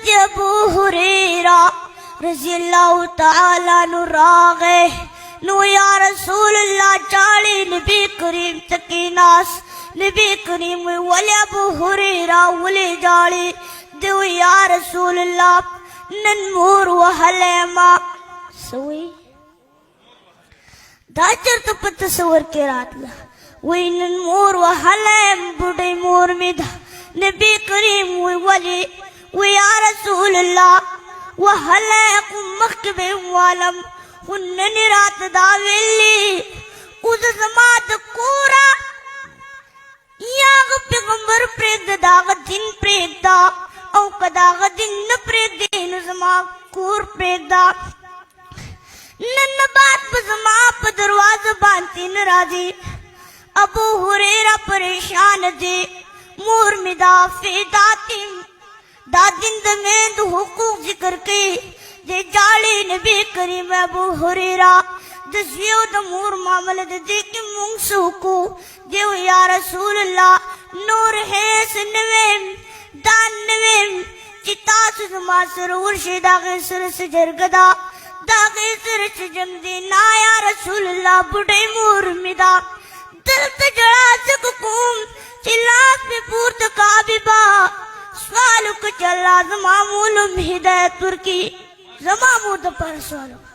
अबू हुरैरा रज़ी अल्लाह तआला नु रागे नु या रसूल अल्लाह चाली नबी करीम तकीनास नबी करीम वले अबू हुरैरा वले जाली दो या रसूल अल्लाह नन्मूर वहलेमा सोई दाचर तो पत सवर के रात ला वही नन्मूर वहलेम बुढ़े मोर में धा नबी करीम वली व या रसूल अल्लाह वहलेकुम मखबे वालम हुन्न रात दावेली उस समात कोरा याग पैगंबर प्रेग दाग दिन प्रेग दा औ कदाग दिन न प्रेग दिन समा कोर प्रेग दा नन्न बात बजमा प दरवाजा बांती नाराजी अबू हुरैरा परेशान जे मोर मिदा फे दातिम दादिन दमेंद हुकूक जिक्र के जे जाली नबी करीम अबू हुरैरा दसियो द मोर मामले दे के मुंग सुकू जे या रसूल अल्लाह नूर है सनवेम दानवेम चिता सुमा सरूर शेदागे सर से जरगदा दागे सर से जमदी ना या रसूल अल्लाह बुढ़े मोर मिदा दिल ते जड़ा सकुम चिल्लास पे पूर्त काबिबा सवाल को चला जमामुल हिदायत तुर्की जमामुद पर सवाल